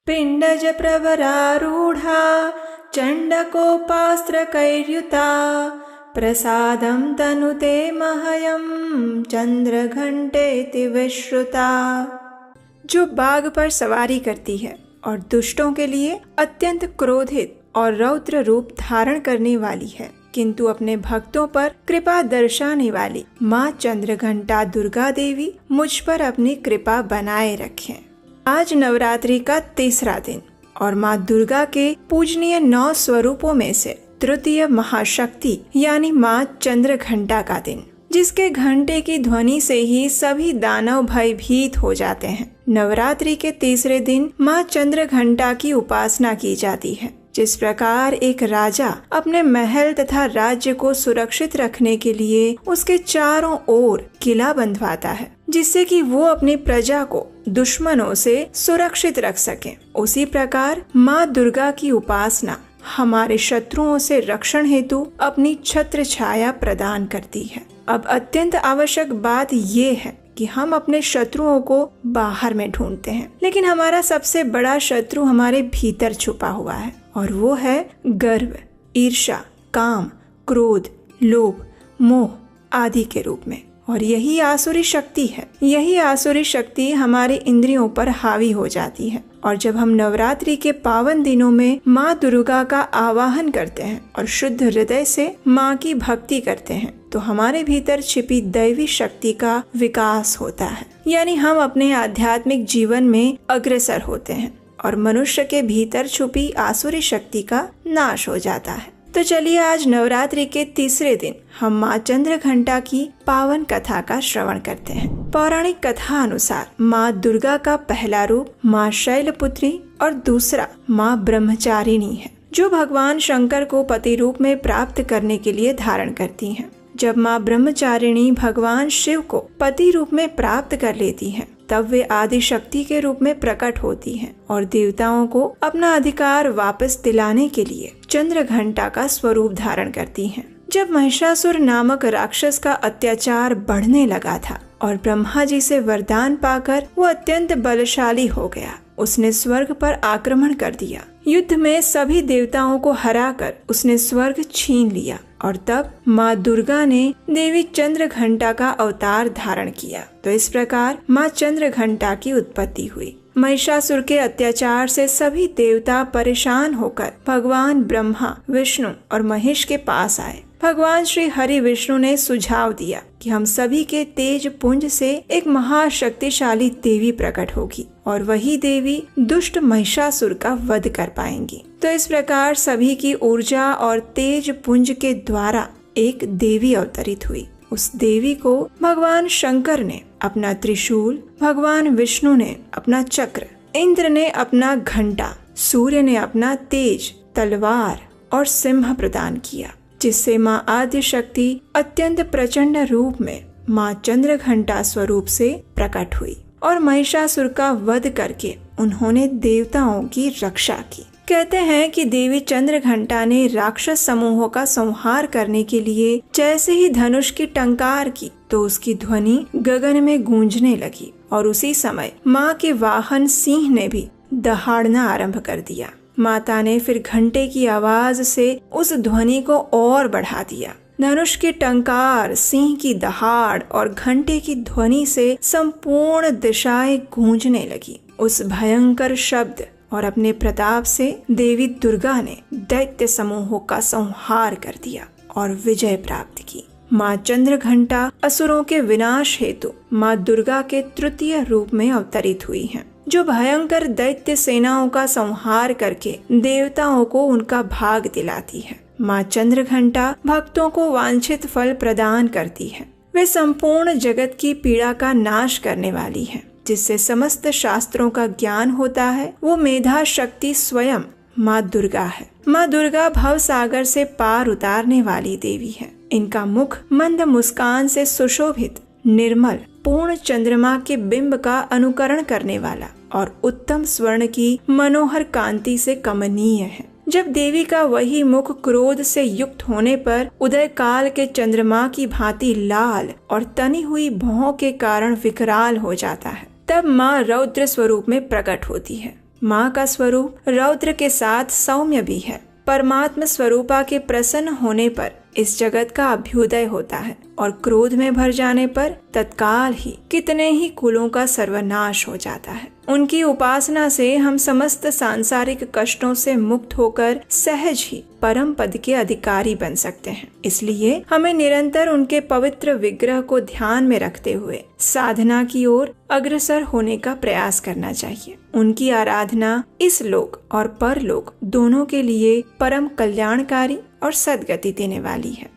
पिण्डज प्रवरारूढा चण्डकोपास्त्रकैर्युता प्रसादं तनुते मह्यं चंद्रघंटेति विश्रुता। जो बाघ पर सवारी करती है और दुष्टों के लिए अत्यंत क्रोधित और रौद्र रूप धारण करने वाली है, किंतु अपने भक्तों पर कृपा दर्शाने वाली माँ चंद्रघंटा दुर्गा देवी मुझ पर अपनी कृपा बनाए रखें। आज नवरात्रि का तीसरा दिन और माँ दुर्गा के पूजनीय 9 स्वरूपों में से तृतीय महाशक्ति यानी माँ चंद्रघंटा का दिन, जिसके घंटे की ध्वनि से ही सभी दानव भयभीत हो जाते हैं। नवरात्रि के तीसरे दिन माँ चंद्रघंटा की उपासना की जाती है। जिस प्रकार एक राजा अपने महल तथा राज्य को सुरक्षित रखने के लिए उसके चारों ओर किला बंधवाता है, जिससे कि वो अपनी प्रजा को दुश्मनों से सुरक्षित रख सके, उसी प्रकार माँ दुर्गा की उपासना हमारे शत्रुओं से रक्षण हेतु अपनी छत्र छाया प्रदान करती है। अब अत्यंत आवश्यक बात ये है कि हम अपने शत्रुओं को बाहर में ढूंढते हैं, लेकिन हमारा सबसे बड़ा शत्रु हमारे भीतर छुपा हुआ है और वो है गर्व, ईर्ष्या, काम, क्रोध, लोभ, मोह आदि के रूप में। और यही आसुरी शक्ति है। यही आसुरी शक्ति हमारे इंद्रियों पर हावी हो जाती है। और जब हम नवरात्रि के पावन दिनों में माँ दुर्गा का आवाहन करते हैं और शुद्ध हृदय से माँ की भक्ति करते हैं, तो हमारे भीतर छिपी दैवी शक्ति का विकास होता है, यानी हम अपने आध्यात्मिक जीवन में अग्रसर होते हैं और मनुष्य के भीतर छुपी आसुरी शक्ति का नाश हो जाता है। तो चलिए आज नवरात्रि के तीसरे दिन हम माँ चंद्रघंटा की पावन कथा का श्रवण करते हैं। पौराणिक कथा अनुसार माँ दुर्गा का पहला रूप माँ शैलपुत्री और दूसरा माँ ब्रह्मचारिणी है, जो भगवान शंकर को पति रूप में प्राप्त करने के लिए धारण करती हैं। जब माँ ब्रह्मचारिणी भगवान शिव को पति रूप में प्राप्त कर लेती हैं, तब वे आदि शक्ति के रूप में प्रकट होती हैं और देवताओं को अपना अधिकार वापस दिलाने के लिए चंद्रघंटा का स्वरूप धारण करती हैं। जब महिषासुर नामक राक्षस का अत्याचार बढ़ने लगा था और ब्रह्मा जी से वरदान पाकर वो अत्यंत बलशाली हो गया, उसने स्वर्ग पर आक्रमण कर दिया। युद्ध में सभी देवताओं को हराकर उसने स्वर्ग छीन लिया और तब माँ दुर्गा ने देवी चंद्रघंटा का अवतार धारण किया। तो इस प्रकार माँ चंद्रघंटा की उत्पत्ति हुई। महिषासुर के अत्याचार से सभी देवता परेशान होकर भगवान ब्रह्मा, विष्णु और महेश के पास आए। भगवान श्री हरि विष्णु ने सुझाव दिया कि हम सभी के तेज पुंज से एक महाशक्तिशाली देवी प्रकट होगी और वही देवी दुष्ट महिषासुर का वध कर पाएंगी। तो इस प्रकार सभी की ऊर्जा और तेज पुंज के द्वारा एक देवी अवतरित हुई। उस देवी को भगवान शंकर ने अपना त्रिशूल, भगवान विष्णु ने अपना चक्र, इंद्र ने अपना घंटा, सूर्य ने अपना तेज, तलवार और सिंह प्रदान किया, जिससे माँ आदि शक्ति अत्यंत प्रचंड रूप में माँ चंद्रघंटा स्वरूप से प्रकट हुई और महिषासुर का वध करके उन्होंने देवताओं की रक्षा की। कहते हैं कि देवी चंद्रघंटा ने राक्षस समूहों का संहार करने के लिए जैसे ही धनुष की टंकार की, तो उसकी ध्वनि गगन में गूंजने लगी और उसी समय माँ के वाहन सिंह ने भी दहाड़ना आरंभ कर दिया। माता ने फिर घंटे की आवाज से उस ध्वनि को और बढ़ा दिया। धनुष की टंकार, सिंह की दहाड़ और घंटे की ध्वनि से संपूर्ण दिशाएं गूंजने लगी। उस भयंकर शब्द और अपने प्रताप से देवी दुर्गा ने दैत्य समूहों का संहार कर दिया और विजय प्राप्त की। माँ चंद्रघंटा असुरों के विनाश हेतु माँ दुर्गा के तृतीय रूप में अवतरित हुई हैं, जो भयंकर दैत्य सेनाओं का संहार करके देवताओं को उनका भाग दिलाती है। माँ चंद्रघंटा भक्तों को वांछित फल प्रदान करती है। वे संपूर्ण जगत की पीड़ा का नाश करने वाली है, जिससे समस्त शास्त्रों का ज्ञान होता है। वो मेधा शक्ति स्वयं माँ दुर्गा है। माँ दुर्गा भव सागर से पार उतारने वाली देवी है। इनका मुख मंद मुस्कान से सुशोभित, निर्मल, पूर्ण चंद्रमा के बिंब का अनुकरण करने वाला और उत्तम स्वर्ण की मनोहर कांति से कमनीय है। जब देवी का वही मुख क्रोध से युक्त होने पर उदय काल के चंद्रमा की भांति लाल और तनी हुई भौं के कारण विकराल हो जाता है, तब माँ रौद्र स्वरूप में प्रकट होती है माँ का स्वरूप रौद्र के साथ सौम्य भी है। परमात्म स्वरूपा के प्रसन्न होने पर इस जगत का अभ्युदय होता है और क्रोध में भर जाने पर तत्काल ही कितने ही कुलों का सर्वनाश हो जाता है। उनकी उपासना से हम समस्त सांसारिक कष्टों से मुक्त होकर सहज ही परम पद के अधिकारी बन सकते हैं। इसलिए हमें निरंतर उनके पवित्र विग्रह को ध्यान में रखते हुए साधना की ओर अग्रसर होने का प्रयास करना चाहिए। उनकी आराधना इस लोक और परलोक दोनों के लिए परम कल्याणकारी और सद्गति देने वाली है।